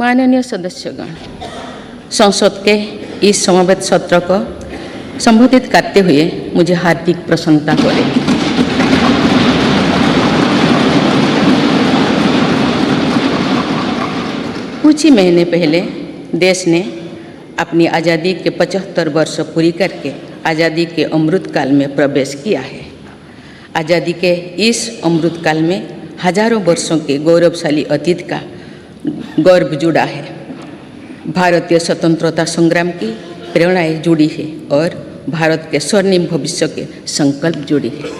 माननीय सदस्यगण, संसद के इस समवेत सत्र को संबोधित करते हुए मुझे हार्दिक प्रसन्नता हो रही है। कुछ ही महीने पहले देश ने अपनी आज़ादी के 75 वर्ष पूरी करके आज़ादी के अमृतकाल में प्रवेश किया है। आज़ादी के इस अमृतकाल में हजारों वर्षों के गौरवशाली अतीत का गौरव जुड़ा है। भारतीय स्वतंत्रता संग्राम की प्रेरणाएं जुड़ी है और भारत के स्वर्णिम भविष्य के संकल्प जुड़ी है।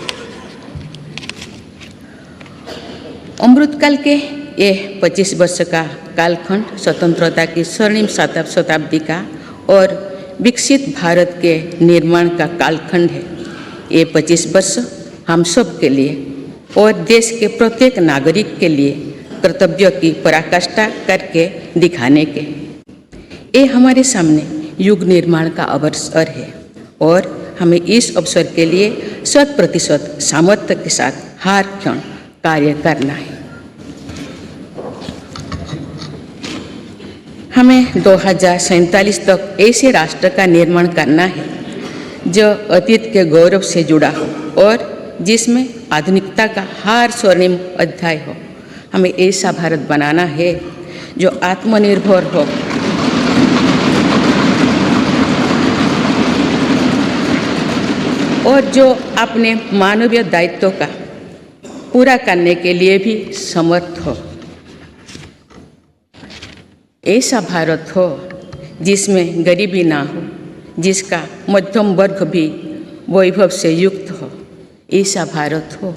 अमृतकाल के ये 25 वर्ष का कालखंड स्वतंत्रता की स्वर्णिम शताब्दी का और विकसित भारत के निर्माण का कालखंड है। ये 25 वर्ष हम सब के लिए और देश के प्रत्येक नागरिक के लिए कर्तव्य की पराकाष्ठा करके दिखाने के, ये हमारे सामने युग निर्माण का अवसर है और हमें इस अवसर के लिए 100% सामर्थ्य के साथ हर क्षण कार्य करना है। हमें 2047 तक ऐसे राष्ट्र का निर्माण करना है जो अतीत के गौरव से जुड़ा हो और जिसमें आधुनिकता का हर स्वर्णिम अध्याय हो। हमें ऐसा भारत बनाना है जो आत्मनिर्भर हो, और जो अपने मानवीय दायित्वों का पूरा करने के लिए भी समर्थ हो। ऐसा भारत हो जिसमें गरीबी ना हो, जिसका मध्यम वर्ग भी वैभव से युक्त हो। ऐसा भारत हो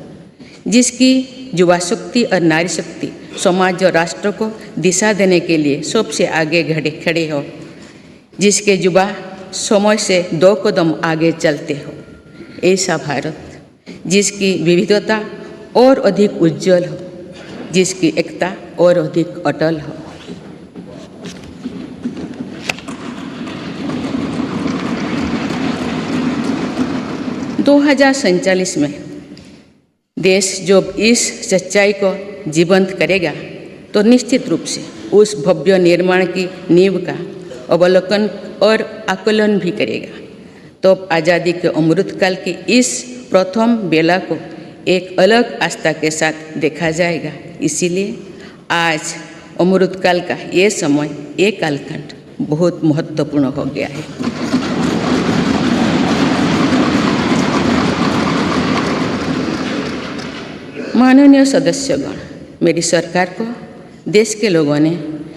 जिसकी युवा शक्ति और नारी शक्ति समाज और राष्ट्र को दिशा देने के लिए सबसे आगे खड़े हो, जिसके युवा समय से 2 कदम आगे चलते हो। ऐसा भारत जिसकी विविधता और अधिक उज्जवल हो, जिसकी एकता और अधिक अटल हो। दो 2047 में देश जब इस सच्चाई को जीवंत करेगा तो निश्चित रूप से उस भव्य निर्माण की नींव का अवलोकन और आकलन भी करेगा। तो आज़ादी के अमृतकाल की इस प्रथम बेला को एक अलग आस्था के साथ देखा जाएगा। इसीलिए आज अमृतकाल का ये समय, ये कालखंड बहुत महत्वपूर्ण हो गया है। माननीय सदस्यगण, मेरी सरकार को देश के लोगों ने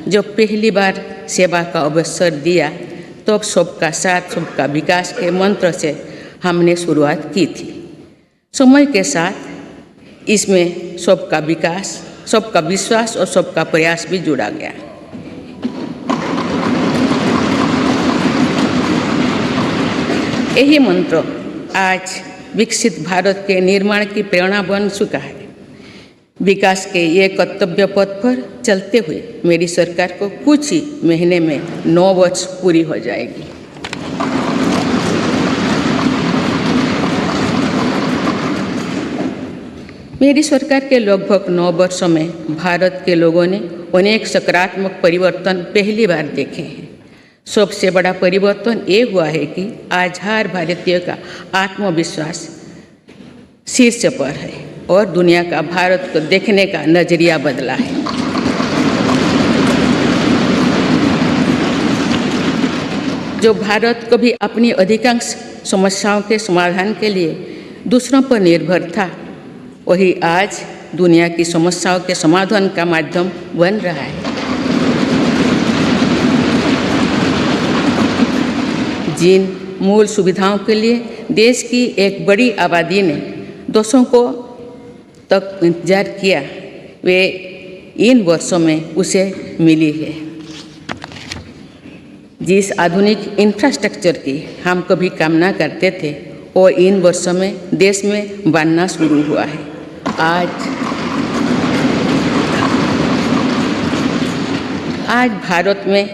जब पहली बार सेवा का अवसर दिया तो सबका साथ सबका विकास के मंत्र से हमने शुरुआत की थी। समय के साथ इसमें सबका विकास, सबका विश्वास और सबका प्रयास भी जुड़ा गया। यही मंत्र आज विकसित भारत के निर्माण की प्रेरणा बन चुका है। विकास के ये कर्तव्य पथ पर चलते हुए मेरी सरकार को कुछ ही महीने में 9 वर्ष पूरी हो जाएगी। मेरी सरकार के लगभग 9 वर्षों में भारत के लोगों ने अनेक सकारात्मक परिवर्तन पहली बार देखे हैं। सबसे बड़ा परिवर्तन ये हुआ है कि आज हर भारतीय का आत्मविश्वास शीर्ष पर है और दुनिया का भारत को देखने का नजरिया बदला है। जो भारत को भी अपनी अधिकांश समस्याओं के समाधान के लिए दूसरों पर निर्भर था, वही आज दुनिया की समस्याओं के समाधान का माध्यम बन रहा है। जिन मूल सुविधाओं के लिए देश की एक बड़ी आबादी ने दशकों को तक इंतजार किया, वे इन वर्षों में उसे मिली है। जिस आधुनिक इंफ्रास्ट्रक्चर की हम कभी कामना करते थे, वो इन वर्षों में देश में बनना शुरू हुआ है। आज भारत में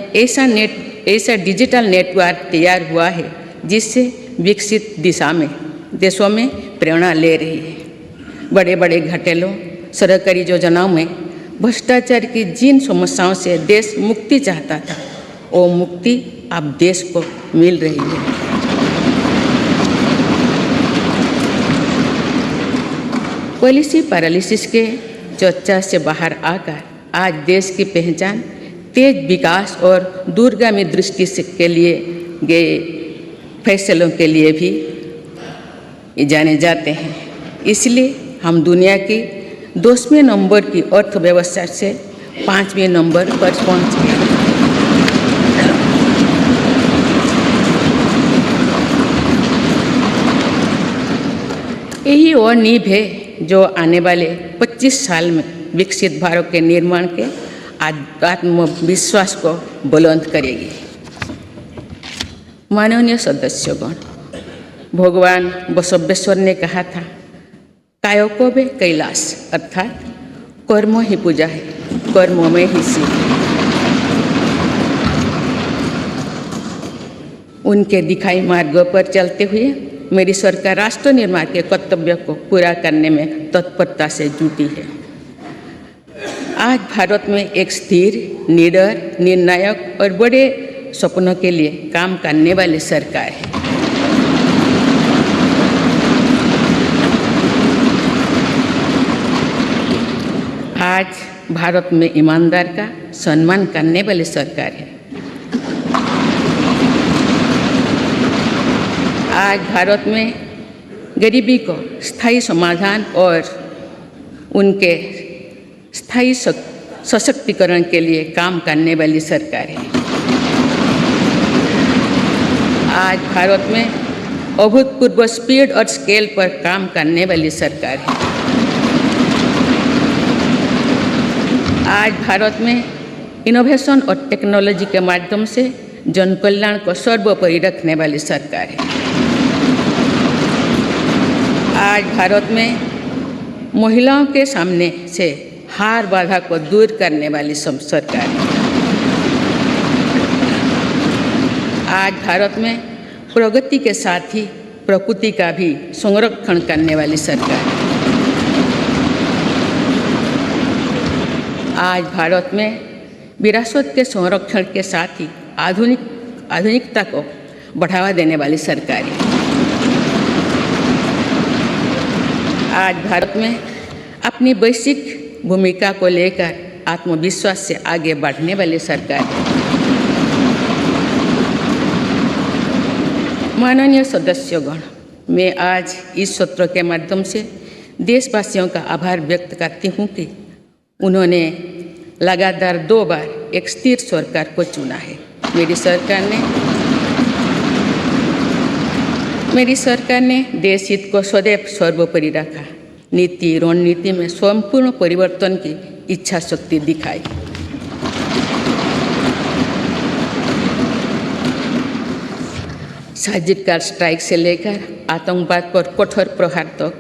ऐसा डिजिटल नेटवर्क तैयार हुआ है जिससे विकसित देशों में प्रेरणा ले रही है। बड़े बड़े घरेलू सरकारी योजनाओं में भ्रष्टाचार की जिन समस्याओं से देश मुक्ति चाहता था, वो मुक्ति अब देश को मिल रही है। पॉलिसी पैरालिसिस के चर्चा से बाहर आकर आज देश की पहचान तेज विकास और दूरगामी दृष्टि से के लिए गए फैसलों के लिए भी जाने जाते हैं। इसलिए हम दुनिया की 10वें नंबर की अर्थव्यवस्था से 5वें नंबर पर पहुँच गए। यही वो नींव है जो आने वाले 25 साल में विकसित भारत के निर्माण के आत्मविश्वास को बुलंद करेगी। माननीय सदस्यगण, भगवान बसवेश्वर ने कहा था, कायोकवे कैलाश, अर्थात कर्म ही पूजा है, कर्म में ही शिव। उनके दिखाई मार्ग पर चलते हुए मेरी सरकार राष्ट्र निर्माण के कर्तव्य को पूरा करने में तत्परता से जुटी है। आज भारत में एक स्थिर, निडर, निर्णायक और बड़े सपनों के लिए काम करने वाली सरकार है। आज भारत में ईमानदार का सम्मान करने वाली सरकार है। आज भारत में गरीबी को स्थायी समाधान और उनके स्थायी सशक्तिकरण के लिए काम करने वाली सरकार है। आज भारत में अभूतपूर्व स्पीड और स्केल पर काम करने वाली सरकार है। आज भारत में इनोवेशन और टेक्नोलॉजी के माध्यम से जन कल्याण को सर्वोपरि रखने वाली सरकार है। आज भारत में महिलाओं के सामने से हार बाधा को दूर करने वाली सरकार है। आज भारत में प्रगति के साथ ही प्रकृति का भी संरक्षण करने वाली सरकार है। आज भारत में विरासत के संरक्षण के साथ ही आधुनिकता को बढ़ावा देने वाली सरकार है। आज भारत में अपनी वैश्विक भूमिका को लेकर आत्मविश्वास से आगे बढ़ने वाली सरकार है। माननीय सदस्यगण, मैं आज इस सत्र के माध्यम से देशवासियों का आभार व्यक्त करती हूँ कि उन्होंने लगातार 2 बार एक स्थिर सरकार को चुना है। मेरी सरकार ने देश हित को सदैव सर्वोपरि रखा। नीति रणनीति में संपूर्ण परिवर्तन की इच्छा शक्ति दिखाई। सर्जिकल स्ट्राइक से लेकर आतंकवाद पर कठोर प्रहार तक,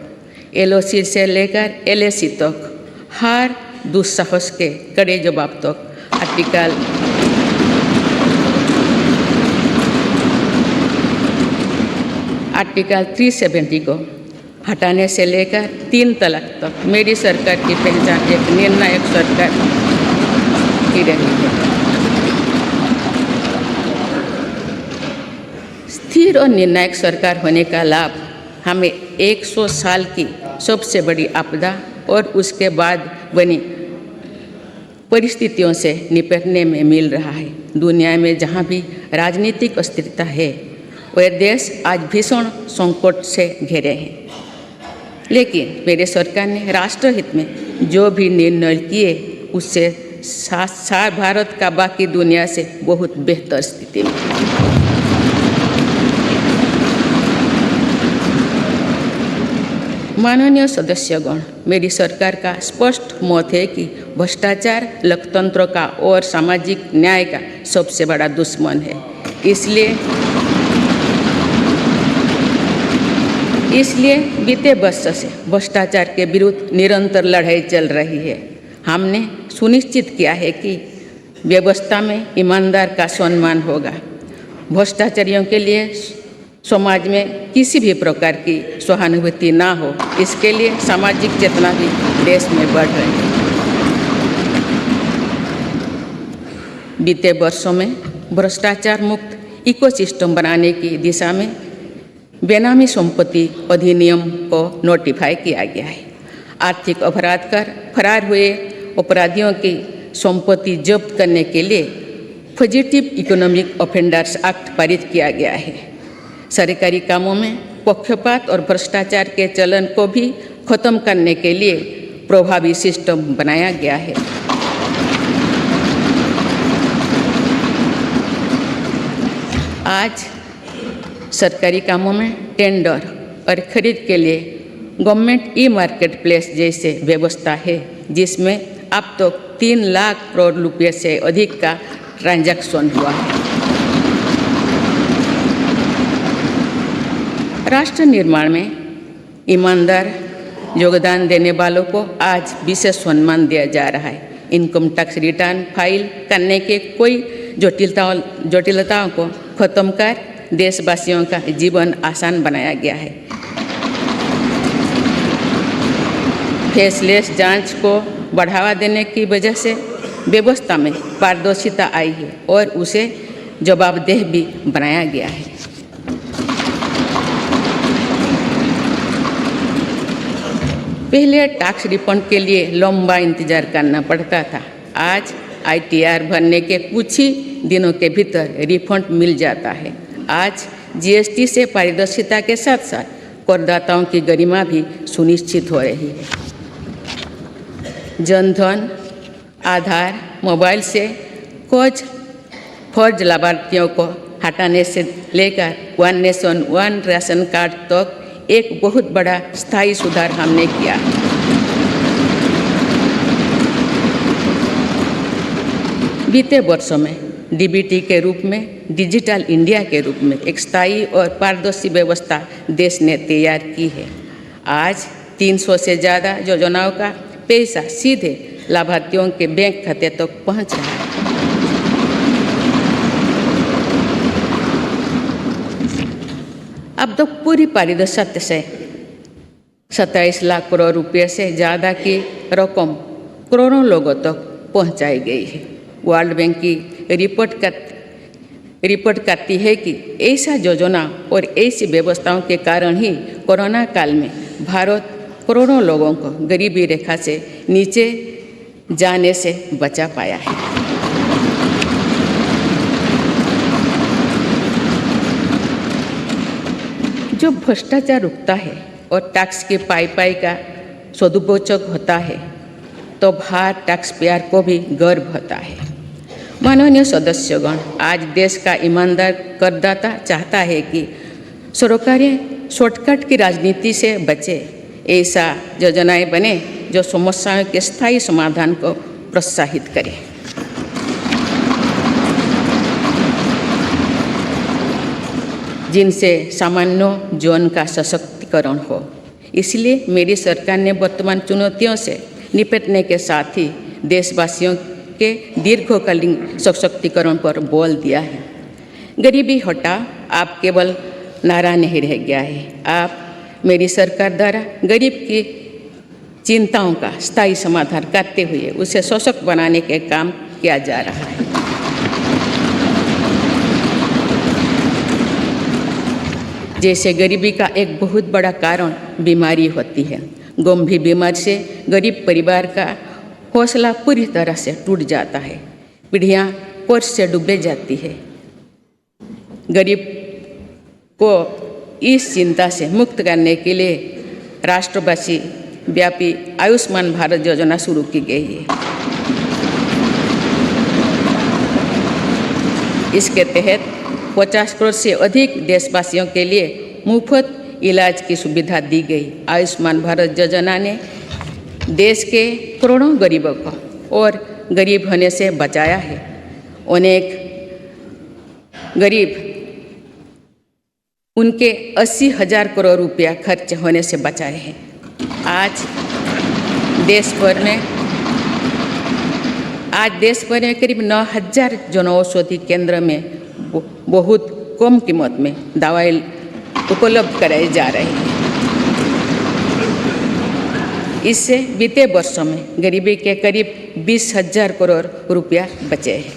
LOC से लेकर LAC तक, हर दुस्साहस के कड़े जवाब तक आर्टिकल 370 को हटाने से लेकर 3 तलाक तक मेरी सरकार की पहचान एक निर्णायक सरकार की रही है। स्थिर और निर्णायक सरकार होने का लाभ हमें 100 साल की सबसे बड़ी आपदा और उसके बाद बनी परिस्थितियों से निपटने में मिल रहा है। दुनिया में जहाँ भी राजनीतिक अस्थिरता है, वह देश आज भीषण संकट से घिरे हैं। लेकिन मेरे सरकार ने राष्ट्रहित में जो भी निर्णय किए, उससे साथ भारत का बाकी दुनिया से बहुत बेहतर स्थिति में। माननीय सदस्यगण, मेरी सरकार का स्पष्ट मत है कि भ्रष्टाचार लोकतंत्र का और सामाजिक न्याय का सबसे बड़ा दुश्मन है। इसलिए बीते वर्ष से भ्रष्टाचार के विरुद्ध निरंतर लड़ाई चल रही है। हमने सुनिश्चित किया है कि व्यवस्था में ईमानदार का सम्मान होगा। भ्रष्टाचारियों के लिए समाज में किसी भी प्रकार की सहानुभूति ना हो, इसके लिए सामाजिक चेतना भी देश में बढ़ रही है। बीते वर्षों में भ्रष्टाचार मुक्त इकोसिस्टम बनाने की दिशा में बेनामी संपत्ति अधिनियम को नोटिफाई किया गया है। आर्थिक अपराध कर फरार हुए अपराधियों की संपत्ति जब्त करने के लिए फजिटिव इकोनॉमिक ऑफेंडर्स एक्ट पारित किया गया है। सरकारी कामों में पक्षपात और भ्रष्टाचार के चलन को भी खत्म करने के लिए प्रभावी सिस्टम बनाया गया है। आज सरकारी कामों में टेंडर और खरीद के लिए गवर्नमेंट ई मार्केट प्लेस जैसे व्यवस्था है, जिसमें अब तक 3 लाख करोड़ रुपये से अधिक का ट्रांजैक्शन हुआ है। राष्ट्र निर्माण में ईमानदार योगदान देने वालों को आज विशेष सम्मान दिया जा रहा है। इनकम टैक्स रिटर्न फाइल करने के कोई जटिलताओं को खत्म कर देशवासियों का जीवन आसान बनाया गया है। फेसलेस जांच को बढ़ावा देने की वजह से व्यवस्था में पारदर्शिता आई है और उसे जवाबदेह भी बनाया गया है। पहले टैक्स रिफंड के लिए लंबा इंतजार करना पड़ता था। आज ITR भरने के कुछ ही दिनों के भीतर रिफंड मिल जाता है। आज GST से पारदर्शिता के साथ साथ करदाताओं की गरिमा भी सुनिश्चित हो रही है। जनधन, आधार, मोबाइल से कुछ फर्ज लाभार्थियों को हटाने से लेकर one nation one ration card तक एक बहुत बड़ा स्थायी सुधार हमने किया। बीते वर्षों में DBT के रूप में, डिजिटल इंडिया के रूप में एक स्थायी और पारदर्शी व्यवस्था देश ने तैयार की है। आज 300 से ज़्यादा योजनाओं का पैसा सीधे लाभार्थियों के बैंक खाते तक पहुंच रहा है। अब तक पूरी पारदर्शिता से 27 लाख करोड़ रुपये से ज़्यादा की रकम करोड़ों लोगों तक पहुंचाई गई है। वर्ल्ड बैंक की रिपोर्ट करती है कि ऐसा योजना और ऐसी व्यवस्थाओं के कारण ही कोरोना काल में भारत करोड़ों लोगों को गरीबी रेखा से नीचे जाने से बचा पाया है। जो भ्रष्टाचार रुकता है और टैक्स की पाई का सदुपयोग होता है तो हर टैक्स पेयर को भी गर्व होता है। माननीय सदस्यगण, आज देश का ईमानदार करदाता चाहता है कि सरकारें शॉर्टकट की राजनीति से बचे। ऐसा योजनाएं बने जो समस्याओं के स्थायी समाधान को प्रोत्साहित करें। जिनसे सामान्य जीवन का सशक्तिकरण हो। इसलिए मेरी सरकार ने वर्तमान चुनौतियों से निपटने के साथ ही देशवासियों के दीर्घकालीन सशक्तिकरण पर बल दिया है। गरीबी हटाओ आप केवल नारा नहीं रह गया है, आप मेरी सरकार द्वारा गरीब की चिंताओं का स्थायी समाधान करते हुए उसे सशक्त बनाने के काम किया जा रहा है। जैसे गरीबी का एक बहुत बड़ा कारण बीमारी होती है। गंभीर बीमारी से गरीब परिवार का हौसला पूरी तरह से टूट जाता है, पीढ़ियाँ कर्ज से डूबे जाती है। गरीब को इस चिंता से मुक्त करने के लिए राष्ट्रव्यापी व्यापी आयुष्मान भारत योजना शुरू की गई है। इसके तहत 50 करोड़ से अधिक देशवासियों के लिए मुफ्त इलाज की सुविधा दी गई। आयुष्मान भारत योजना ने देश के करोड़ों गरीबों को और गरीब होने से बचाया है। अनेक गरीब उनके 80,000 करोड़ रुपया खर्च होने से बचाए हैं। आज देश भर में करीब 9,000 जनऔषधि केंद्र में बहुत कम कीमत में दवाई उपलब्ध कराई जा रही है। इससे बीते वर्षों में गरीबी के करीब 20,000 करोड़ रुपया बचे हैं।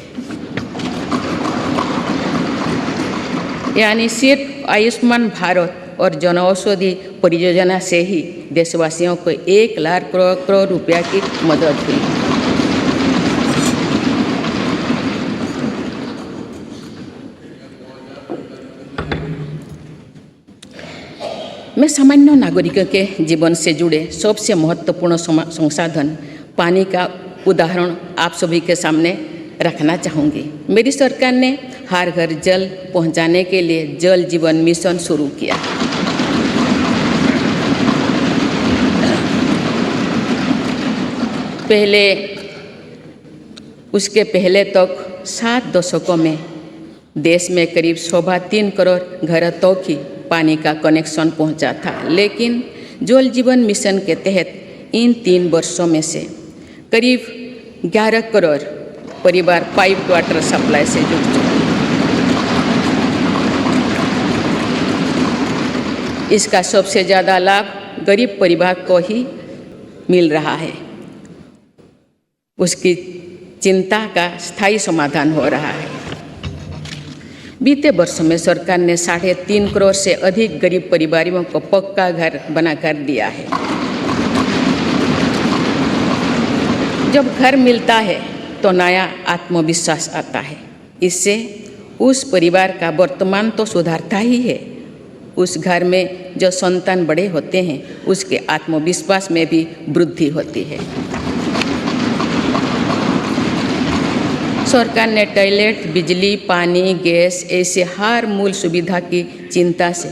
यानी सिर्फ आयुष्मान भारत और जन औषधि परियोजना से ही देशवासियों को 1 लाख करोड़ रुपया की मदद हुई। मैं सामान्य नागरिकों के जीवन से जुड़े सबसे महत्वपूर्ण संसाधन पानी का उदाहरण आप सभी के सामने रखना चाहूँगी। मेरी सरकार ने हर घर जल पहुँचाने के लिए जल जीवन मिशन शुरू किया। उसके पहले तक 7 दशकों में देश में करीब 3.25 करोड़ घरों तक ही पानी का कनेक्शन पहुंचा था, लेकिन जल जीवन मिशन के तहत इन 3 वर्षों में से करीब 11 करोड़ परिवार पाइप वाटर सप्लाई से जुड़ चुके हैं। इसका सबसे ज़्यादा लाभ गरीब परिवार को ही मिल रहा है। उसकी चिंता का स्थायी समाधान हो रहा है। बीते वर्षों में सरकार ने 3.5 करोड़ से अधिक गरीब परिवारों को पक्का घर बनाकर दिया है। जब घर मिलता है तो नया आत्मविश्वास आता है। इससे उस परिवार का वर्तमान तो सुधरता ही है, उस घर में जो संतान बड़े होते हैं उसके आत्मविश्वास में भी वृद्धि होती है। सरकार ने टॉयलेट, बिजली, पानी, गैस ऐसे हर मूल सुविधा की चिंता से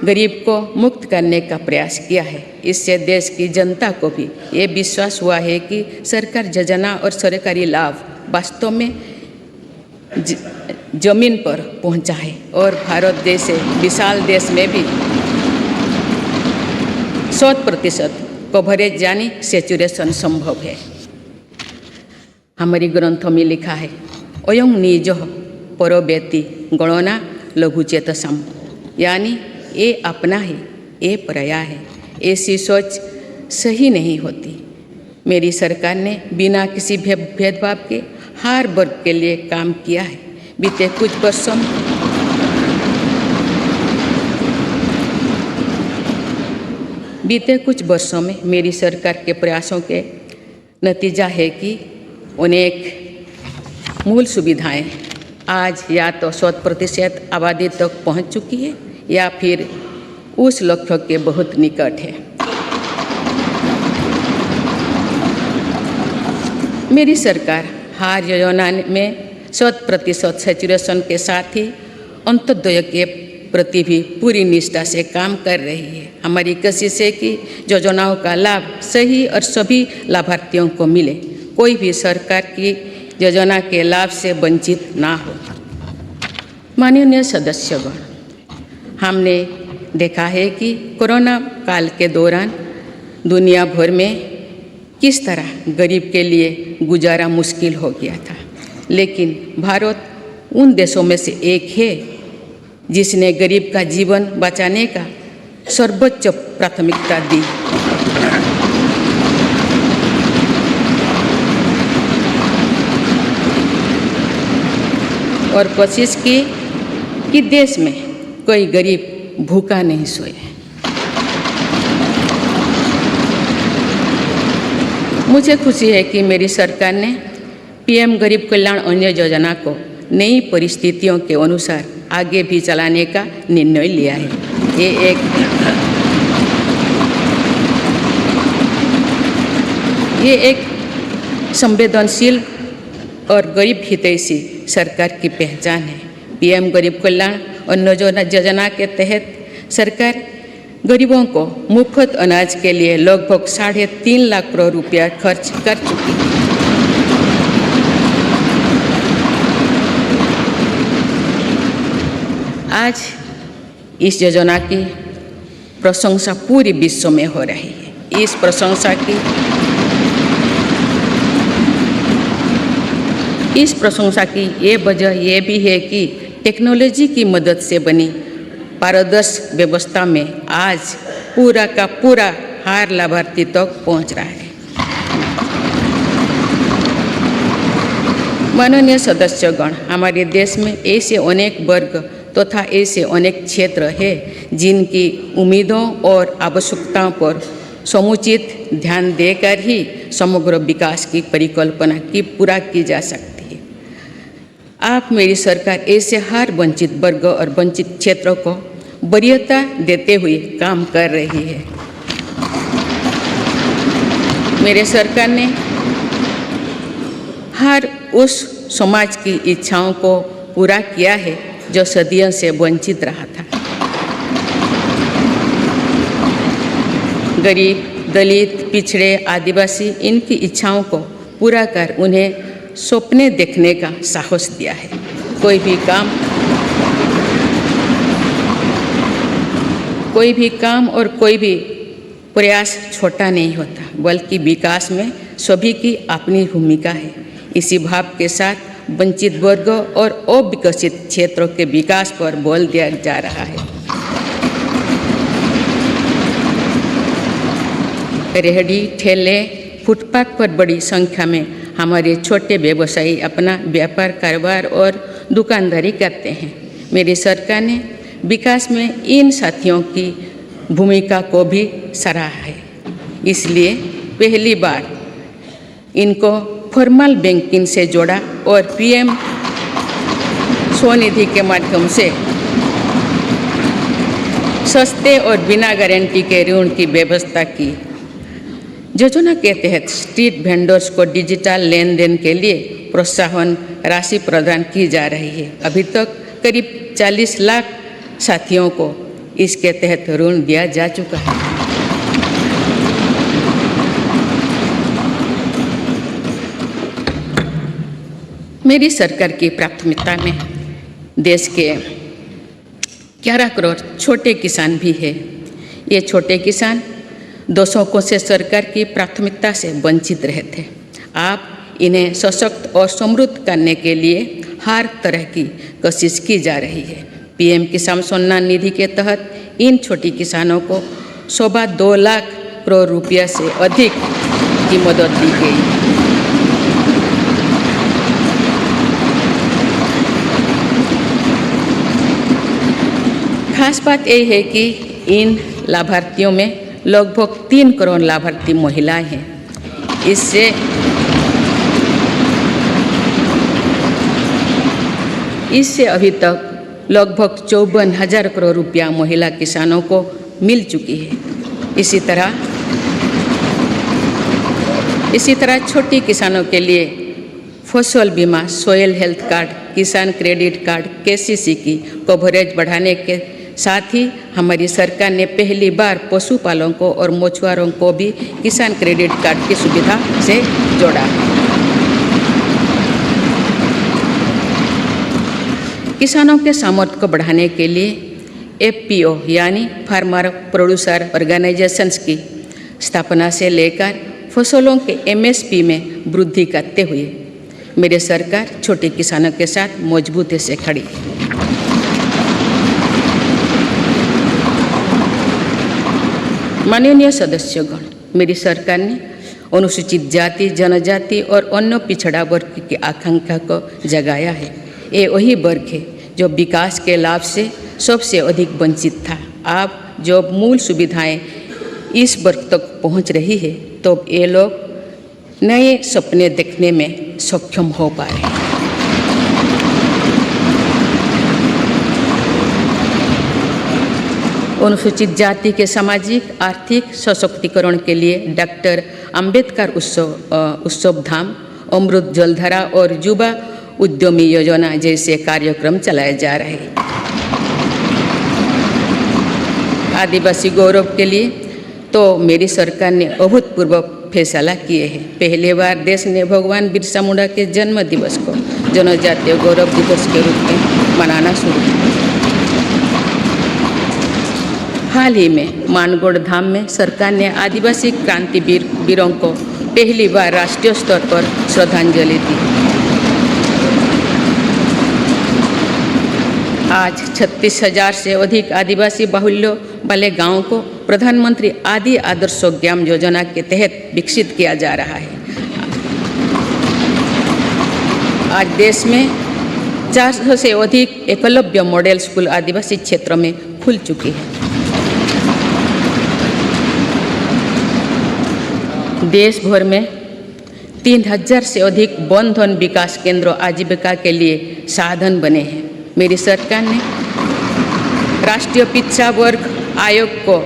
गरीब को मुक्त करने का प्रयास किया है। इससे देश की जनता को भी ये विश्वास हुआ है कि सरकार योजना और सरकारी लाभ वास्तव में जमीन पर पहुंचा है और भारत जैसे विशाल देश में भी 100% कवरेज यानी सैचुरेशन संभव है। हमारी ग्रंथों में लिखा है, अयं निजः परो वेत्ति गणना लघुचेतसम्, यानी ये अपना है, ये पराया है। ऐसी सोच सही नहीं होती। मेरी सरकार ने बिना किसी भेदभाव के हर वर्ग के लिए काम किया है। बीते कुछ वर्षों में मेरी सरकार के प्रयासों के नतीजा है कि अनेक मूल सुविधाएं आज या तो 100% आबादी तक पहुंच चुकी है या फिर उस लक्ष्य के बहुत निकट है। मेरी सरकार हर योजना में 100% सैचुरेशन के साथ ही अंत्योदय के प्रति भी पूरी निष्ठा से काम कर रही है। हमारी कोशिश है कि योजनाओं का लाभ सही और सभी लाभार्थियों को मिले, कोई भी सरकार की योजना के लाभ से वंचित ना हो। माननीय सदस्यगण, हमने देखा है कि कोरोना काल के दौरान दुनिया भर में किस तरह गरीब के लिए गुजारा मुश्किल हो गया था, लेकिन भारत उन देशों में से एक है जिसने गरीब का जीवन बचाने का सर्वोच्च प्राथमिकता दी। और कोशिश की कि देश में कोई गरीब भूखा नहीं सोए। मुझे खुशी है कि मेरी सरकार ने पीएम गरीब कल्याण अन्न योजना को नई परिस्थितियों के अनुसार आगे भी चलाने का निर्णय लिया है। ये एक संवेदनशील और गरीब हितैषी सरकार की पहचान है। पीएम गरीब कल्याण अन्न योजना के तहत सरकार गरीबों को मुफ्त अनाज के लिए लगभग 3.5 लाख करोड़ रुपया खर्च कर चुकी है। आज इस योजना की प्रशंसा पूरे विश्व में हो रही है। इस प्रशंसा की ये वजह ये भी है कि टेक्नोलॉजी की मदद से बनी पारदर्शी व्यवस्था में आज पूरा का पूरा हर लाभार्थी तक पहुंच रहा है। माननीय सदस्यगण, हमारे देश में ऐसे अनेक वर्ग तथा ऐसे अनेक क्षेत्र हैं जिनकी उम्मीदों और आवश्यकताओं पर समुचित ध्यान देकर ही समग्र विकास की परिकल्पना की पूरा की जा सकती है। आप मेरी सरकार ऐसे हर वंचित वर्ग और वंचित क्षेत्रों को वरीयता देते हुए काम कर रही है। मेरे सरकार ने हर उस समाज की इच्छाओं को पूरा किया है जो सदियों से वंचित रहा था। गरीब, दलित, पिछड़े, आदिवासी इनकी इच्छाओं को पूरा कर उन्हें सपने देखने का साहस दिया है। कोई भी काम और कोई भी प्रयास छोटा नहीं होता, बल्कि विकास में सभी की अपनी भूमिका है। इसी भाव के साथ वंचित वर्गों और अविकसित क्षेत्रों के विकास पर बल दिया जा रहा है। रेहड़ी, ठेले, फुटपाथ पर बड़ी संख्या में हमारे छोटे व्यवसायी अपना व्यापार, कारोबार और दुकानदारी करते हैं। मेरी सरकार ने विकास में इन साथियों की भूमिका को भी सराहा है। इसलिए पहली बार इनको फॉर्मल बैंकिंग से जोड़ा और पीएम स्वनिधि के माध्यम से सस्ते और बिना गारंटी के ऋण की व्यवस्था की। योजना के तहत स्ट्रीट वेंडर्स को डिजिटल लेन देन के लिए प्रोत्साहन राशि प्रदान की जा रही है। अभी तक करीब 40 लाख साथियों को इसके तहत ऋण दिया जा चुका है। मेरी सरकार की प्राथमिकता में देश के 11 करोड़ छोटे किसान भी हैं। ये छोटे किसान दशकों से सरकार की प्राथमिकता से वंचित रहे थे। आप इन्हें सशक्त और समृद्ध करने के लिए हर तरह की कोशिश की जा रही है। पीएम किसान सम्मान निधि के तहत इन छोटे किसानों को 2.25 लाख करोड़ रुपया से अधिक की मदद दी गई। खास बात यह है कि इन लाभार्थियों में लगभग 3 करोड़ लाभार्थी महिलाएं हैं। इससे अभी तक लगभग 54,000 करोड़ रुपया महिला किसानों को मिल चुकी है। इसी तरह छोटे किसानों के लिए फसल बीमा, सॉइल हेल्थ कार्ड, किसान क्रेडिट कार्ड, केसीसी की कवरेज बढ़ाने के साथ ही हमारी सरकार ने पहली बार पशुपालकों और मछुआरों को भी किसान क्रेडिट कार्ड की सुविधा से जोड़ा। किसानों के सामर्थ्य को बढ़ाने के लिए एफपीओ यानी फार्मर प्रोड्यूसर ऑर्गेनाइजेशंस की स्थापना से लेकर फसलों के एमएसपी में वृद्धि करते हुए मेरी सरकार छोटे किसानों के साथ मजबूती से खड़ी है। माननीय सदस्यगण, मेरी सरकार ने अनुसूचित जाति, जनजाति और अन्य पिछड़ा वर्ग की आकांक्षा को जगाया है। ये वही वर्ग है जो विकास के लाभ से सबसे अधिक वंचित था। अब जब मूल सुविधाएं इस वर्ग तक पहुंच रही है तो ये लोग नए सपने देखने में सक्षम हो पा रहे हैं। अनुसूचित जाति के सामाजिक आर्थिक सशक्तिकरण के लिए डॉक्टर अंबेडकर उत्सव धाम, अमृत जलधारा और युवा उद्यमी योजना जैसे कार्यक्रम चलाए जा रहे हैं। आदिवासी गौरव के लिए तो मेरी सरकार ने अभूतपूर्व फैसला किए हैं। पहली बार देश ने भगवान बिरसा मुंडा के जन्म दिवस को जनजातीय गौरव दिवस के रूप में मनाना शुरू किया। हाल ही में मानगढ़ धाम में सरकार ने आदिवासी क्रांतिवीर वीरों को पहली बार राष्ट्रीय स्तर पर श्रद्धांजलि दी। आज 36,000 से अधिक आदिवासी बाहुल्य वाले गांवों को प्रधानमंत्री आदि आदर्श ग्राम योजना के तहत विकसित किया जा रहा है। आज देश में 400 से अधिक एकलव्य मॉडल स्कूल आदिवासी क्षेत्रों में खुल चुकी है। देश भर में 3000 से अधिक वन धन विकास केंद्रों आजीविका के लिए साधन बने हैं। मेरी सरकार ने राष्ट्रीय पिछड़ा वर्ग आयोग को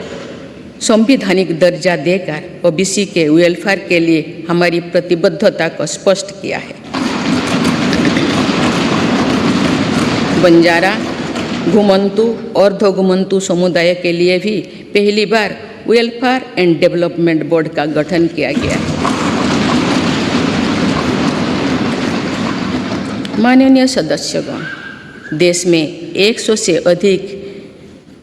संवैधानिक दर्जा देकर ओबीसी के वेलफेयर के लिए हमारी प्रतिबद्धता को स्पष्ट किया है। बंजारा, घुमंतु और अर्धघुमंतु समुदाय के लिए भी पहली बार वेलफेयर एंड डेवलपमेंट बोर्ड का गठन किया गया है। माननीय सदस्यगण, देश में 100 से अधिक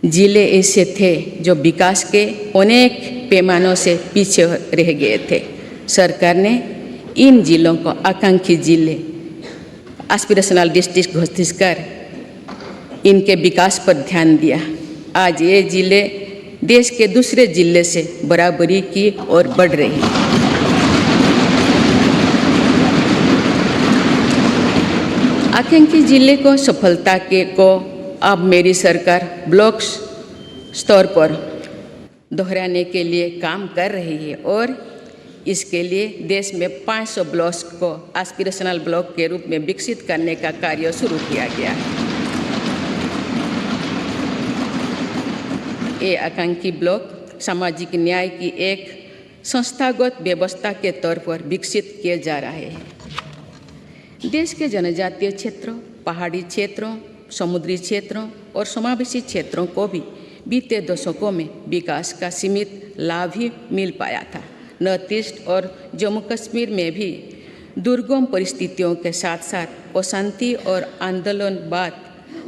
जिले ऐसे थे जो विकास के अनेक पैमानों से पीछे रह गए थे। सरकार ने इन जिलों को आकांक्षी जिले, एस्पिरेशनल डिस्ट्रिक्ट घोषित कर इनके विकास पर ध्यान दिया। आज ये जिले देश के दूसरे जिले से बराबरी की ओर बढ़ रही है। आकांक्षी जिले को सफलता को अब मेरी सरकार ब्लॉक स्तर पर दोहराने के लिए काम कर रही है और इसके लिए देश में 500 ब्लॉक्स को एस्पिरेशनल ब्लॉक के रूप में विकसित करने का कार्य शुरू किया गया है। ये आकांक्षी ब्लॉक सामाजिक न्याय की एक संस्थागत व्यवस्था के तौर पर विकसित किए जा रहे हैं। देश के जनजातीय क्षेत्रों, पहाड़ी क्षेत्रों, समुद्री क्षेत्रों और समावेशी क्षेत्रों को भी बीते दशकों में विकास का सीमित लाभ ही मिल पाया था। नॉर्थ ईस्ट और जम्मू कश्मीर में भी दुर्गम परिस्थितियों के साथ साथ अशांति और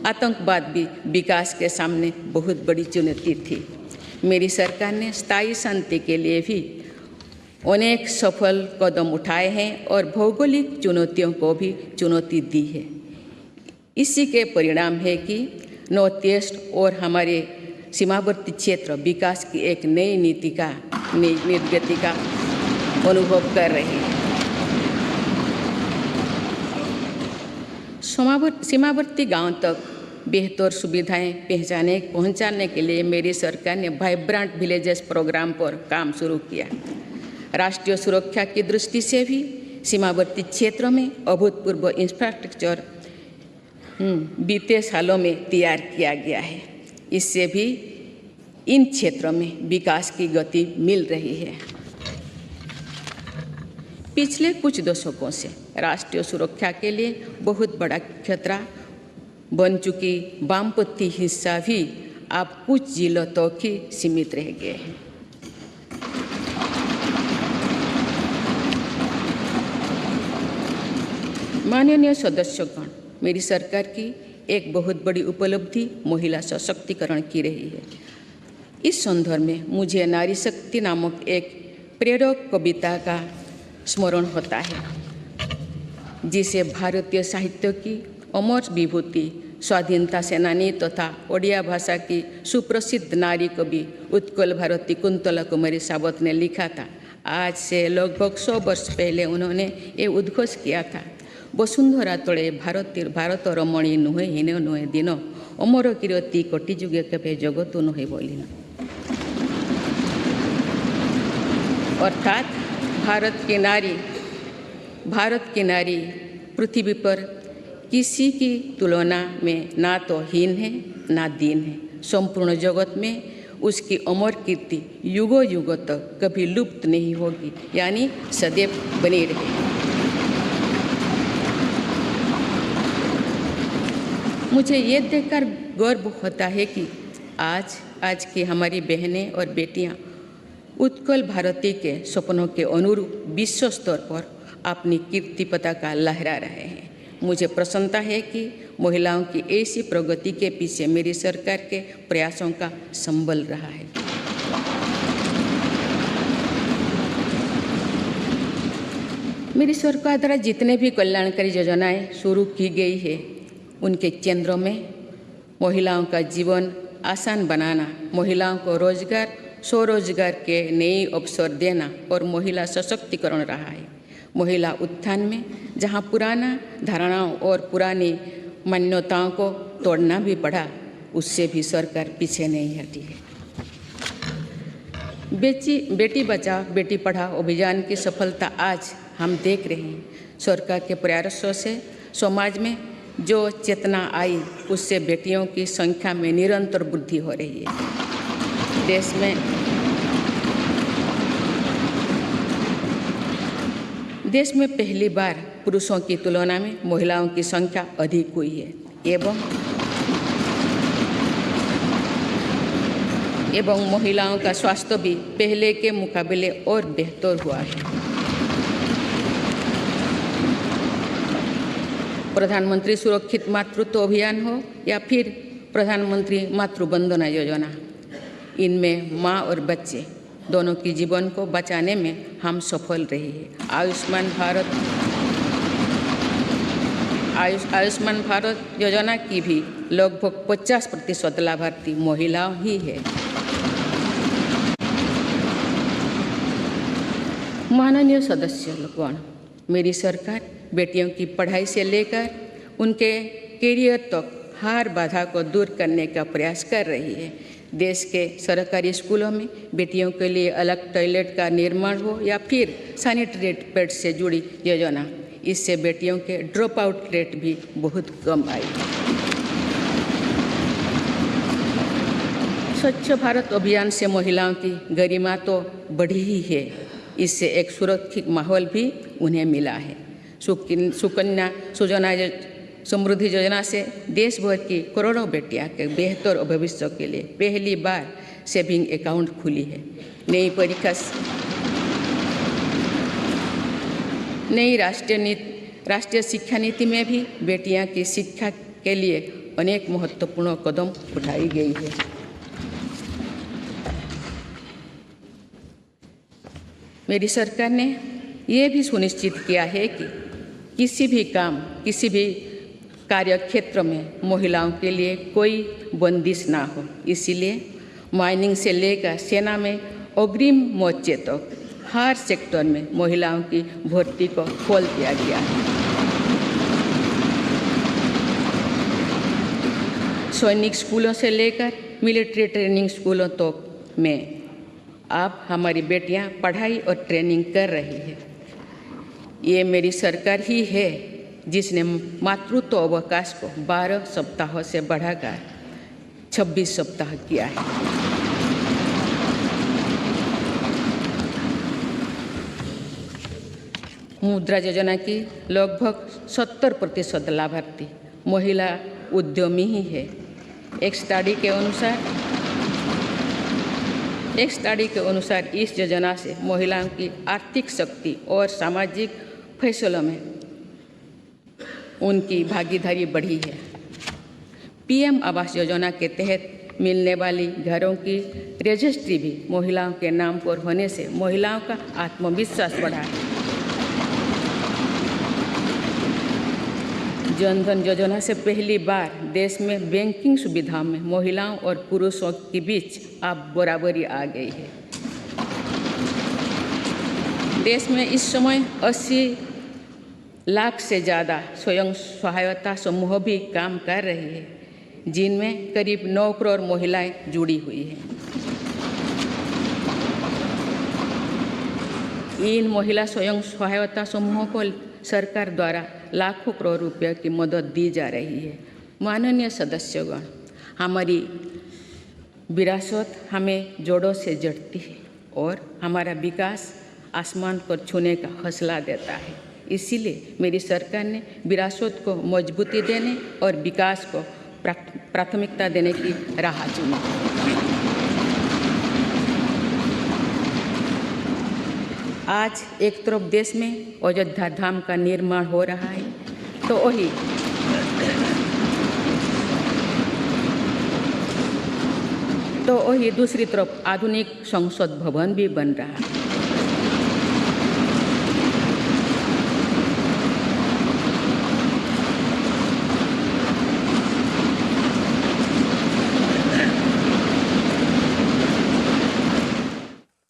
आतंकवाद भी विकास के सामने बहुत बड़ी चुनौती थी। मेरी सरकार ने स्थायी शांति के लिए भी अनेक सफल कदम उठाए हैं और भौगोलिक चुनौतियों को भी चुनौती दी है। इसी के परिणाम है कि नॉर्थ ईस्ट और हमारे सीमावर्ती क्षेत्र विकास की एक नई नीति का निर्गति का अनुभव कर रहे हैं। सीमावर्ती गांव तक बेहतर सुविधाएं पहुंचाने के लिए मेरी सरकार ने वाइब्रेंट विलेजेस प्रोग्राम पर काम शुरू किया। राष्ट्रीय सुरक्षा की दृष्टि से भी सीमावर्ती क्षेत्रों में अभूतपूर्व इंफ्रास्ट्रक्चर बीते सालों में तैयार किया गया है। इससे भी इन क्षेत्रों में विकास की गति मिल रही है। पिछले कुछ दशकों से राष्ट्रीय सुरक्षा के लिए बहुत बड़ा खतरा बन चुकी वामपंथी हिस्सा भी अब कुछ जिलों तक ही सीमित रह गए हैं। माननीय सदस्यगण, मेरी सरकार की एक बहुत बड़ी उपलब्धि महिला सशक्तिकरण की रही है। इस संदर्भ में मुझे नारी शक्ति नामक एक प्रेरक कविता का स्मरण होता है, जिसे भारतीय साहित्य की अमर विभूति स्वाधीनता सेनानी तथा ओडिया भाषा की सुप्रसिद्ध नारी कवि उत्कल भारती कुंतला कुमारी सावत ने लिखा था। आज से लगभग 100 वर्ष पहले उन्होंने ये उद्घोष किया था, वसुंधरा तले भारत रमणी नुहे हीन नुहे दिन अमर कीर्ति कोटि जुगे केबे जगत नुहे बोलिन। अर्थात भारत की नारी पृथ्वी पर किसी की तुलना में ना तो हीन है ना दीन है। संपूर्ण जगत में उसकी अमर कीर्ति युगों युगों तक कभी लुप्त नहीं होगी, यानी सदैव बनी रहेगी। मुझे ये देखकर गर्व होता है कि आज की हमारी बहनें और बेटियां उत्कल भारती के सपनों के अनुरूप विश्व स्तर पर अपनी कीर्ति पताका लहरा रहे हैं। मुझे प्रसन्नता है कि महिलाओं की ऐसी प्रगति के पीछे मेरी सरकार के प्रयासों का संबल रहा है। मेरी सरकार द्वारा जितने भी कल्याणकारी योजनाएं शुरू की गई है, उनके केंद्रों में महिलाओं का जीवन आसान बनाना, महिलाओं को रोजगार, स्वरोजगार के नए अवसर देना और महिला सशक्तिकरण रहा है। महिला उत्थान में जहां पुराना धारणाओं और पुरानी मान्यताओं को तोड़ना भी पड़ा, उससे भी सरकार पीछे नहीं हटी है। बेटी बचाओ बेटी पढ़ाओ अभियान की सफलता आज हम देख रहे हैं। सरकार के प्रयासों से समाज में जो चेतना आई, उससे बेटियों की संख्या में निरंतर वृद्धि हो रही है। देश में पहली बार पुरुषों की तुलना में महिलाओं की संख्या अधिक हुई है एवं महिलाओं का स्वास्थ्य भी पहले के मुकाबले और बेहतर हुआ है। प्रधानमंत्री सुरक्षित मातृत्व अभियान हो या फिर प्रधानमंत्री मातृ वंदना योजना, इनमें माँ और बच्चे दोनों की जीवन को बचाने में हम सफल रहे हैं। आयुष्मान भारत योजना की भी लगभग 50% लाभार्थी महिलाओं ही है। माननीय सदस्यगण, मेरी सरकार बेटियों की पढ़ाई से लेकर उनके कैरियर तक हर बाधा को दूर करने का प्रयास कर रही है। देश के सरकारी स्कूलों में बेटियों के लिए अलग टॉयलेट का निर्माण हो या फिर सैनिटरी पैड से जुड़ी योजना, इससे बेटियों के ड्रॉप आउट रेट भी बहुत कम आई। स्वच्छ भारत अभियान से महिलाओं की गरिमा तो बढ़ी ही है, इससे एक सुरक्षित माहौल भी उन्हें मिला है। सुकन्या सुजला समृद्धि योजना से देश भर की करोड़ों बेटियां के बेहतर भविष्य के लिए पहली बार सेविंग अकाउंट खुली है। नई राष्ट्रीय शिक्षा नीति में भी बेटियां की शिक्षा के लिए अनेक महत्वपूर्ण कदम उठाई गई है। मेरी सरकार ने ये भी सुनिश्चित किया है कि किसी भी कार्य क्षेत्र में महिलाओं के लिए कोई बंदिश ना हो। इसीलिए माइनिंग से लेकर सेना में अग्रिम मोर्चे तक हर सेक्टर में महिलाओं की भर्ती को खोल दिया गया है। सैनिक स्कूलों से लेकर मिलिट्री ट्रेनिंग स्कूलों तक में अब हमारी बेटियां पढ़ाई और ट्रेनिंग कर रही है। ये मेरी सरकार ही है जिसने मातृत्व अवकाश को 12 सप्ताह से बढ़ाकर 26 सप्ताह किया है। मुद्रा योजना की लगभग 70% लाभार्थी महिला उद्यमी ही है। एक स्टडी के अनुसार इस योजना से महिलाओं की आर्थिक शक्ति और सामाजिक फैसलों में उनकी भागीदारी बढ़ी है। पीएम आवास योजना के तहत मिलने वाली घरों की रजिस्ट्री भी महिलाओं के नाम पर होने से महिलाओं का आत्मविश्वास बढ़ा है। जन धन योजना से पहली बार देश में बैंकिंग सुविधाओं में महिलाओं और पुरुषों के बीच अब बराबरी आ गई है। देश में इस समय 80 लाख से ज़्यादा स्वयं सहायता समूह भी काम कर रहे हैं, जिनमें करीब 9 करोड़ महिलाएं जुड़ी हुई हैं। इन महिला स्वयं सहायता समूहों को सरकार द्वारा लाखों करोड़ रुपए की मदद दी जा रही है। माननीय सदस्यगण, हमारी विरासत हमें जोड़ों से जड़ती है और हमारा विकास आसमान को छूने का हौसला देता है। इसीलिए मेरी सरकार ने विरासत को मजबूती देने और विकास को प्राथमिकता देने की राह चुनी। आज एक तरफ देश में अयोध्या धाम का निर्माण हो रहा है, तो वही दूसरी तरफ आधुनिक संसद भवन भी बन रहा है।